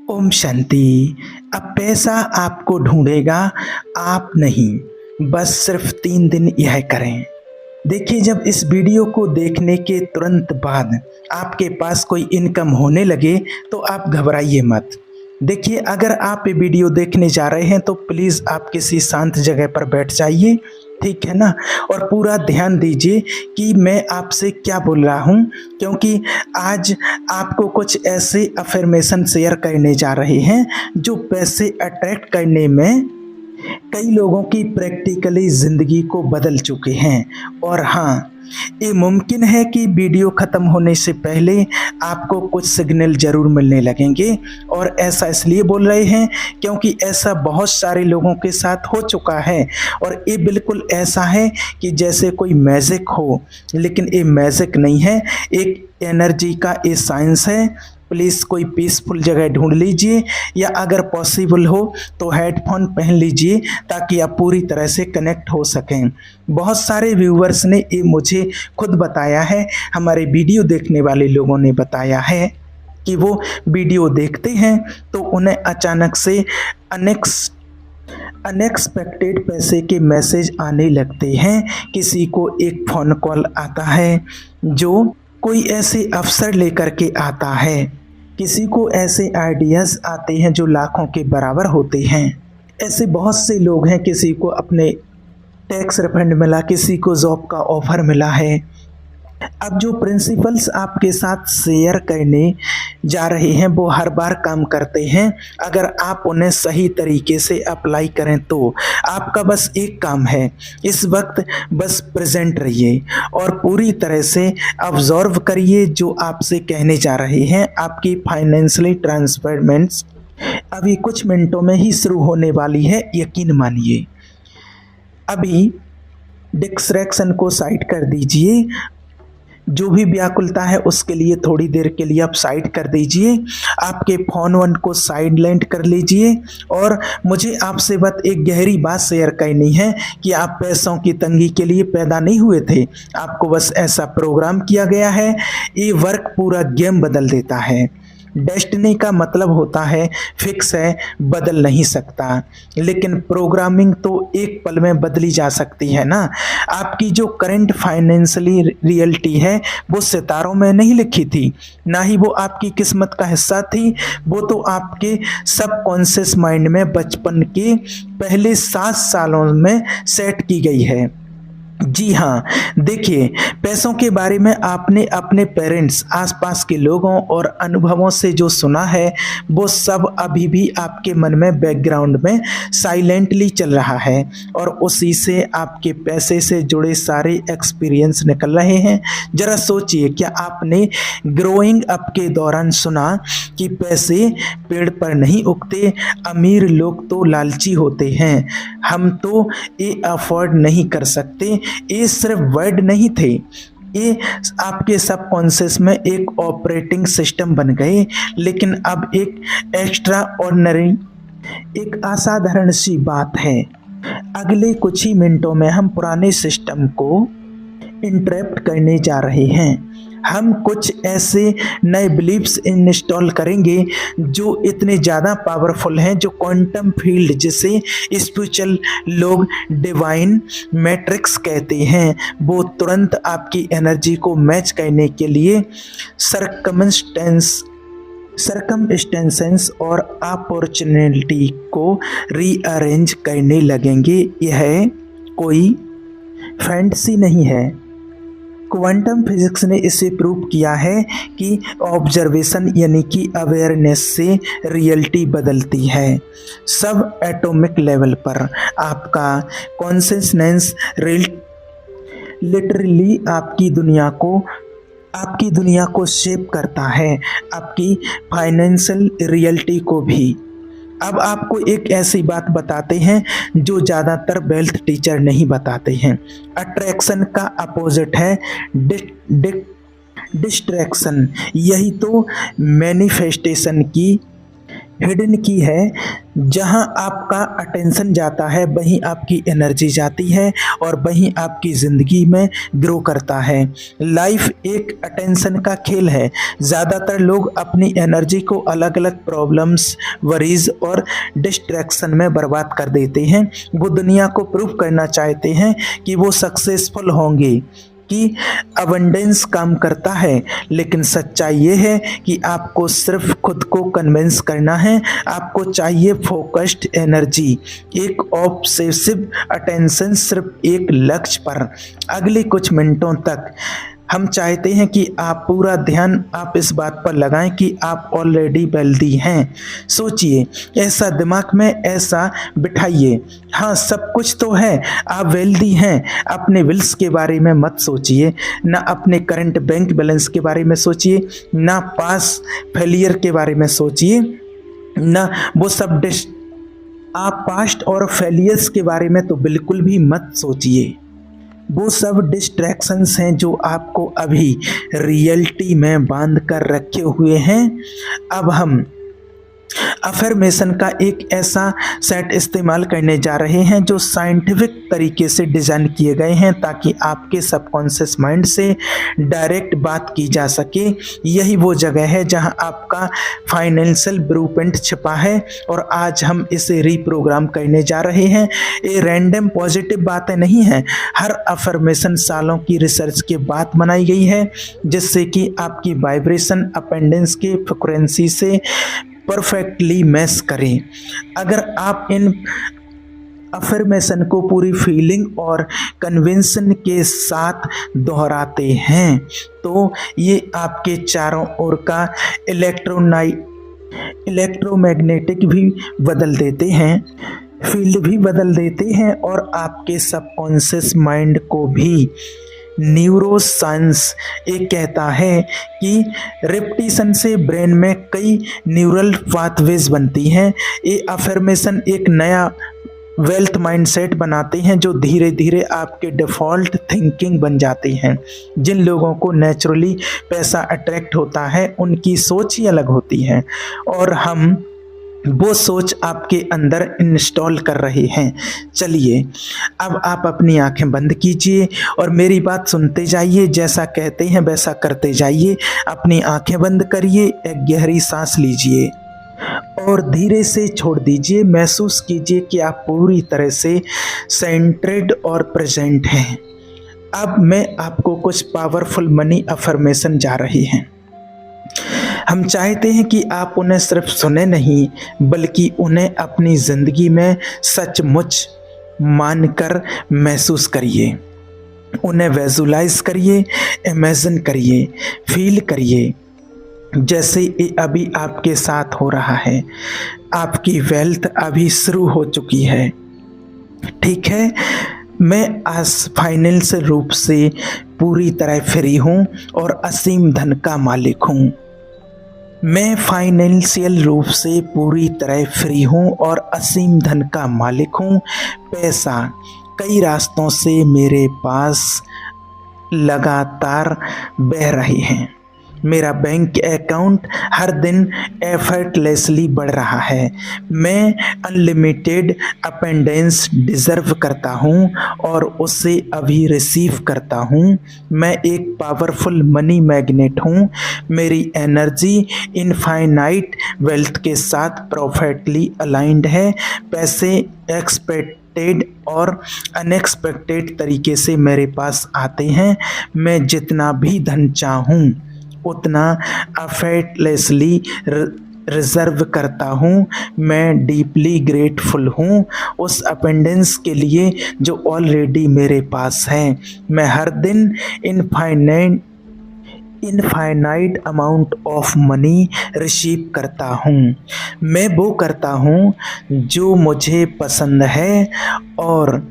ओम शांति। अब पैसा आपको ढूंढेगा, आप नहीं। बस सिर्फ 3 दिन यह करें। देखिए, जब इस वीडियो को देखने के तुरंत बाद आपके पास कोई इनकम होने लगे तो आप घबराइए मत। देखिए, अगर आप ये वीडियो देखने जा रहे हैं तो प्लीज़ आप किसी शांत जगह पर बैठ जाइए, ठीक है ना। और पूरा ध्यान दीजिए कि मैं आपसे क्या बोल रहा हूँ, क्योंकि आज आपको कुछ ऐसे अफर्मेशन शेयर करने जा रहे हैं जो पैसे अट्रैक्ट करने में कई लोगों की प्रैक्टिकली ज़िंदगी को बदल चुके हैं। और हाँ, ये मुमकिन है कि वीडियो ख़त्म होने से पहले आपको कुछ सिग्नल ज़रूर मिलने लगेंगे। और ऐसा इसलिए बोल रहे हैं क्योंकि ऐसा बहुत सारे लोगों के साथ हो चुका है। और ये बिल्कुल ऐसा है कि जैसे कोई मैजिक हो, लेकिन ये मैजिक नहीं है, एक एनर्जी का ये साइंस है। प्लीज़ कोई पीसफुल जगह ढूंढ लीजिए, या अगर पॉसिबल हो तो हेडफोन पहन लीजिए ताकि आप पूरी तरह से कनेक्ट हो सकें। बहुत सारे व्यूवर्स ने ये मुझे खुद बताया है, हमारे वीडियो देखने वाले लोगों ने बताया है कि वो वीडियो देखते हैं तो उन्हें अचानक से अनएक्सपेक्टेड पैसे के मैसेज आने लगते हैं। किसी को एक फ़ोन कॉल आता है जो कोई ऐसे अवसर लेकर के आता है, किसी को ऐसे आइडियाज़ आते हैं जो लाखों के बराबर होते हैं। ऐसे बहुत से लोग हैं, किसी को अपने टैक्स रिफंड मिला, किसी को जॉब का ऑफ़र मिला है। अब जो प्रिंसिपल्स आपके साथ शेयर करने जा रहे हैं वो हर बार काम करते हैं, अगर आप उन्हें सही तरीके से अप्लाई करें तो। आपका बस एक काम है, इस वक्त बस प्रेजेंट रहिए और पूरी तरह से ऑब्जर्व करिए जो आपसे कहने जा रहे हैं। आपकी फाइनेंशियली ट्रांसफरमेंट्स अभी कुछ मिनटों में ही शुरू होने वाली है, यकीन मानिए। अभी डिस्ट्रैक्शन को साइड कर दीजिए, जो भी व्याकुलता है उसके लिए थोड़ी देर के लिए आप साइड कर दीजिए, आपके फ़ोन वन को साइलेंट कर लीजिए। और मुझे आपसे बस एक गहरी बात शेयर करनी है कि आप पैसों की तंगी के लिए पैदा नहीं हुए थे, आपको बस ऐसा प्रोग्राम किया गया है। ये वर्क पूरा गेम बदल देता है। डेस्टिनी का मतलब होता है फिक्स है, बदल नहीं सकता, लेकिन प्रोग्रामिंग तो एक पल में बदली जा सकती है ना। आपकी जो करंट फाइनेंशियली रियलिटी है वो सितारों में नहीं लिखी थी, ना ही वो आपकी किस्मत का हिस्सा थी। वो तो आपके सबकॉन्शियस माइंड में बचपन के पहले 7 सालों में सेट की गई है। जी हाँ, देखिए, पैसों के बारे में आपने अपने पेरेंट्स, आसपास के लोगों और अनुभवों से जो सुना है वो सब अभी भी आपके मन में बैकग्राउंड में साइलेंटली चल रहा है, और उसी से आपके पैसे से जुड़े सारे एक्सपीरियंस निकल रहे हैं। ज़रा सोचिए, क्या आपने ग्रोइंग अप के दौरान सुना कि पैसे पेड़ पर नहीं उगते, अमीर लोग तो लालची होते हैं, हम तो ये अफोर्ड नहीं कर सकते। ये सिर्फ वर्ड नहीं थे, ये आपके सबकॉन्शियस में एक ऑपरेटिंग सिस्टम बन गए। लेकिन अब एक एक्स्ट्रा ऑर्डिनरी, एक असाधारण सी बात है। अगले कुछ ही मिनटों में हम पुराने सिस्टम को इंटरप्ट करने जा रहे हैं। हम कुछ ऐसे नए बिलीफ्स इंस्टॉल करेंगे जो इतने ज़्यादा पावरफुल हैं, जो क्वांटम फील्ड, जिसे स्पिरिचुअल लोग डिवाइन मैट्रिक्स कहते हैं, वो तुरंत आपकी एनर्जी को मैच करने के लिए सरकमस्टेंसेस और अपॉर्चुनिटी को रीअरेंज करने लगेंगे। यह कोई फैंटेसी नहीं है। क्वांटम फिजिक्स ने इसे प्रूव किया है कि ऑब्जर्वेशन यानी कि अवेयरनेस से रियलिटी बदलती है। सब एटॉमिक लेवल पर आपका कॉन्शियसनेस लिटरली आपकी दुनिया को शेप करता है, आपकी फाइनेंशियल रियलिटी को भी। अब आपको एक ऐसी बात बताते हैं जो ज़्यादातर वेल्थ टीचर नहीं बताते हैं। अट्रैक्शन का अपोजिट है डिस्ट्रैक्शन। यही तो मैनिफेस्टेशन की हिडन की है। जहाँ आपका अटेंशन जाता है वहीं आपकी एनर्जी जाती है और वहीं आपकी ज़िंदगी में ग्रो करता है। लाइफ एक अटेंशन का खेल है। ज़्यादातर लोग अपनी एनर्जी को अलग अलग प्रॉब्लम्स, वरीज और डिस्ट्रैक्शन में बर्बाद कर देते हैं। वो दुनिया को प्रूव करना चाहते हैं कि वो सक्सेसफुल होंगे, कि अबंडेंस काम करता है, लेकिन सच्चाई ये है कि आपको सिर्फ खुद को कन्विंस करना है। आपको चाहिए फोकस्ड एनर्जी, एक ऑब्सेसिव अटेंशन, सिर्फ एक लक्ष्य पर अगले कुछ मिनटों तक। हम चाहते हैं कि आप पूरा ध्यान आप इस बात पर लगाएं कि आप ऑलरेडी वेल्दी हैं। सोचिए, ऐसा दिमाग में ऐसा बिठाइए, हाँ सब कुछ तो है, आप वेल्दी हैं। अपने विल्स के बारे में मत सोचिए, ना अपने करंट बैंक बैलेंस के बारे में सोचिए, ना पास फेलियर के बारे में सोचिए, ना वो सब आप पास्ट और फेलियर्स के बारे में तो बिल्कुल भी मत सोचिए। वो सब डिस्ट्रैक्शंस हैं जो आपको अभी रियलिटी में बांध कर रखे हुए हैं। अब हम अफर्मेशन का एक ऐसा सेट इस्तेमाल करने जा रहे हैं जो साइंटिफिक तरीके से डिज़ाइन किए गए हैं ताकि आपके सबकॉन्शियस माइंड से डायरेक्ट बात की जा सके। यही वो जगह है जहां आपका फाइनेंशियल ब्लूप्रिंट छिपा है और आज हम इसे रीप्रोग्राम करने जा रहे हैं। ये रैंडम पॉजिटिव बातें नहीं हैं। हर अफर्मेशन सालों की रिसर्च के बाद बनाई गई है जिससे कि आपकी वाइब्रेशन अपेंडेंस के फ्रिक्वेंसी से परफेक्टली मैच करें। अगर आप इन अफर्मेशन को पूरी फीलिंग और कन्विंसन के साथ दोहराते हैं तो ये आपके चारों ओर का इलेक्ट्रोमैग्नेटिक भी बदल देते हैं, फील्ड भी बदल देते हैं और आपके सबकॉन्शियस माइंड को भी। न्यूरोसाइंस एक कहता है कि रिपीटिशन से ब्रेन में कई न्यूरल पाथवेज बनती हैं। ये अफर्मेशन एक नया वेल्थ माइंडसेट बनाते हैं जो धीरे धीरे आपके डिफ़ॉल्ट थिंकिंग बन जाती हैं। जिन लोगों को नेचुरली पैसा अट्रैक्ट होता है उनकी सोच ही अलग होती है और हम वो सोच आपके अंदर इंस्टॉल कर रहे हैं। चलिए अब आप अपनी आंखें बंद कीजिए और मेरी बात सुनते जाइए। जैसा कहते हैं वैसा करते जाइए। अपनी आंखें बंद करिए, एक गहरी सांस लीजिए और धीरे से छोड़ दीजिए। महसूस कीजिए कि आप पूरी तरह से सेंट्रेड और प्रेजेंट हैं। अब मैं आपको कुछ पावरफुल मनी अफर्मेशन जा रही हैं। हम चाहते हैं कि आप उन्हें सिर्फ सुने नहीं बल्कि उन्हें अपनी ज़िंदगी में सचमुच मानकर महसूस करिए। उन्हें विजुलाइज करिए, इमेजिन करिए, फील करिए जैसे ये अभी आपके साथ हो रहा है। आपकी वेल्थ अभी शुरू हो चुकी है। ठीक है, मैं आज फाइनेंशियल रूप से पूरी तरह फ्री हूँ और असीम धन का मालिक हूँ। मैं फाइनेंशियल रूप से पूरी तरह फ्री हूँ और असीम धन का मालिक हूँ। पैसा कई रास्तों से मेरे पास लगातार बह रहे हैं। मेरा बैंक अकाउंट हर दिन एफर्टलेसली बढ़ रहा है। मैं अनलिमिटेड अपेंडेंस डिज़र्व करता हूँ और उसे अभी रिसीव करता हूँ। मैं एक पावरफुल मनी मैग्नेट हूँ। मेरी एनर्जी इनफाइनाइट वेल्थ के साथ परफेक्टली अलाइंड है। पैसे एक्सपेक्टेड और अनएक्सपेक्टेड तरीके से मेरे पास आते हैं। मैं जितना भी धन चाहूँ उतना एफर्टलेसली रिजर्व करता हूँ। मैं डीपली ग्रेटफुल हूँ उस अपेंडेंस के लिए जो ऑलरेडी मेरे पास है। मैं हर दिन infinite amount of money receive करता हूँ। मैं वो करता हूँ जो मुझे पसंद है और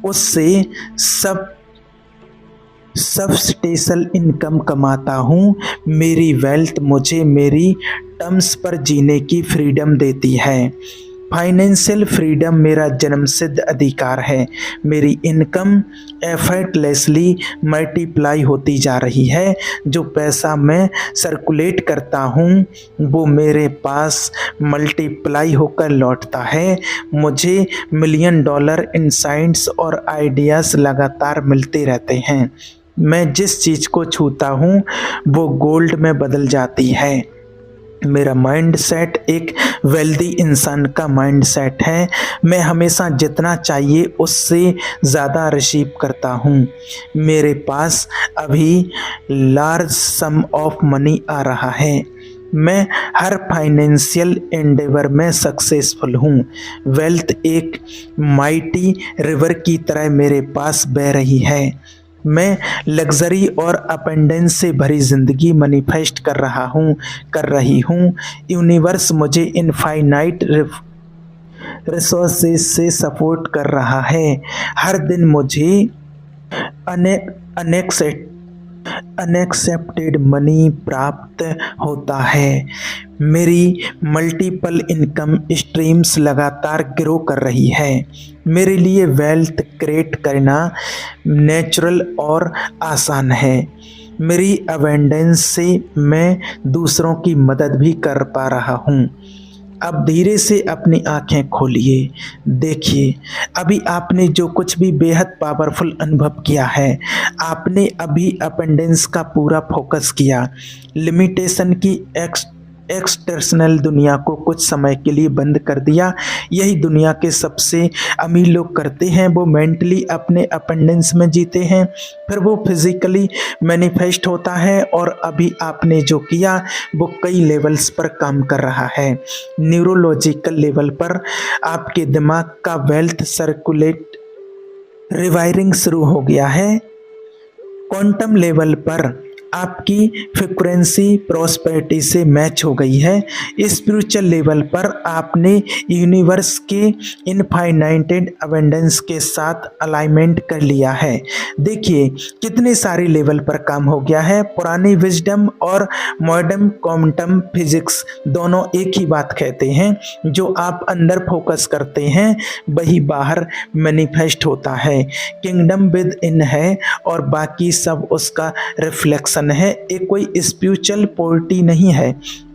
उससे सब्सटेंशियल इनकम कमाता हूँ। मेरी वेल्थ मुझे मेरी टर्म्स पर जीने की फ्रीडम देती है। फाइनेंशियल फ्रीडम मेरा जन्मसिद्ध अधिकार है। मेरी इनकम एफर्टलेसली मल्टीप्लाई होती जा रही है। जो पैसा मैं सर्कुलेट करता हूँ वो मेरे पास मल्टीप्लाई होकर लौटता है। मुझे $1,000,000 इनसाइट्स और आइडियाज़ लगातार मिलते रहते हैं। मैं जिस चीज़ को छूता हूँ वो गोल्ड में बदल जाती है। मेरा माइंड सेट एक वेल्दी इंसान का माइंड सेट है। मैं हमेशा जितना चाहिए उससे ज़्यादा रिसीव करता हूँ। मेरे पास अभी लार्ज सम ऑफ मनी आ रहा है। मैं हर फाइनेंशियल एंडेवर में सक्सेसफुल हूँ। वेल्थ एक माइटी रिवर की तरह मेरे पास बह रही है। मैं लग्जरी और अपेंडेंस से भरी ज़िंदगी मैनिफेस्ट कर रही हूँ। यूनिवर्स मुझे इनफाइनाइट रिसोर्सेज से सपोर्ट कर रहा है। हर दिन मुझे अनएक्सेप्टेड मनी प्राप्त होता है। मेरी मल्टीपल इनकम स्ट्रीम्स लगातार ग्रो कर रही है। मेरे लिए वेल्थ क्रिएट करना नेचुरल और आसान है। मेरी अवेंडेंस से मैं दूसरों की मदद भी कर पा रहा हूँ। अब धीरे से अपनी आंखें खोलिए। देखिए, अभी आपने जो कुछ भी बेहद पावरफुल अनुभव किया है, आपने अभी अपेंडेंस का पूरा फोकस किया। लिमिटेशन की एक्सटर्नल दुनिया को कुछ समय के लिए बंद कर दिया। यही दुनिया के सबसे अमीर लोग करते हैं। वो मेंटली अपने अपेंडेंस में जीते हैं, फिर वो फिजिकली मैनिफेस्ट होता है। और अभी आपने जो किया वो कई लेवल्स पर काम कर रहा है। न्यूरोलॉजिकल लेवल पर आपके दिमाग का वेल्थ सर्कुलेट रिवायरिंग शुरू हो गया है। क्वांटम लेवल पर आपकी फ्रीक्वेंसी प्रॉस्पेरिटी से मैच हो गई है। स्पिरिचुअल लेवल पर आपने यूनिवर्स के इनफाइनाइटेड अवेंडेंस के साथ अलाइनमेंट कर लिया है। देखिए कितने सारे लेवल पर काम हो गया है। पुरानी विजडम और मॉडर्न क्वांटम फिजिक्स दोनों एक ही बात कहते हैं। जो आप अंदर फोकस करते हैं वही बाहर मैनिफेस्ट होता है। किंगडम विद इन है और बाकी सब उसका रिफ्लेक्शन है। ये कोई स्पिरिचुअल पोर्टी नहीं है,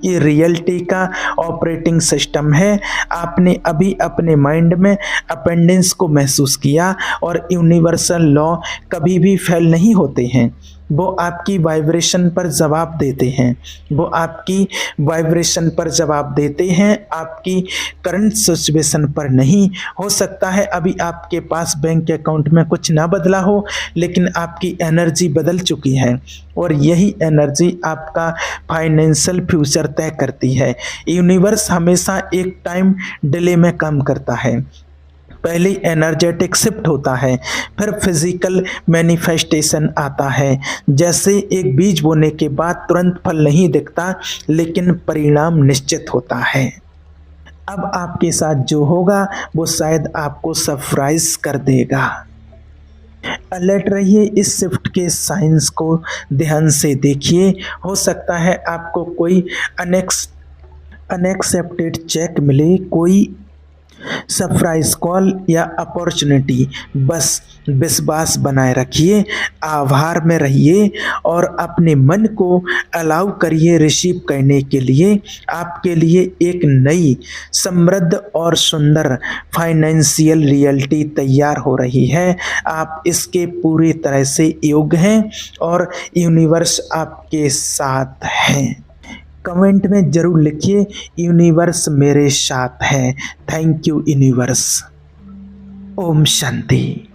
ये रियलिटी का ऑपरेटिंग सिस्टम है। आपने अभी अपने माइंड में अपेंडेंस को महसूस किया। और यूनिवर्सल लॉ कभी भी फेल नहीं होते हैं। वो आपकी वाइब्रेशन पर जवाब देते हैं। वो आपकी वाइब्रेशन पर जवाब देते हैं, आपकी करंट सिचुएशन पर नहीं। हो सकता है अभी आपके पास बैंक अकाउंट में कुछ ना बदला हो, लेकिन आपकी एनर्जी बदल चुकी है और यही एनर्जी आपका फाइनेंशियल फ्यूचर तय करती है। यूनिवर्स हमेशा एक टाइम डिले में काम करता है। पहले एनर्जेटिक शिफ्ट होता है, फिर फिजिकल मैनिफेस्टेशन आता है। जैसे एक बीज बोने के बाद तुरंत फल नहीं दिखता, लेकिन परिणाम निश्चित होता है। अब आपके साथ जो होगा वो शायद आपको सरप्राइज कर देगा। अलर्ट रहिए, इस शिफ्ट के साइंस को ध्यान से देखिए। हो सकता है आपको कोई अनएक्सेप्टेड चेक मिले, कोई सरप्राइज कॉल या अपॉर्चुनिटी। बस विश्वास बनाए रखिए, आभार में रहिए और अपने मन को अलाउ करिए रिसीव करने के लिए। आपके लिए एक नई समृद्ध और सुंदर फाइनेंशियल रियलिटी तैयार हो रही है। आप इसके पूरी तरह से योग्य हैं और यूनिवर्स आपके साथ है। कमेंट में ज़रूर लिखिए, यूनिवर्स मेरे साथ है। Thank you universe. ओम शांति।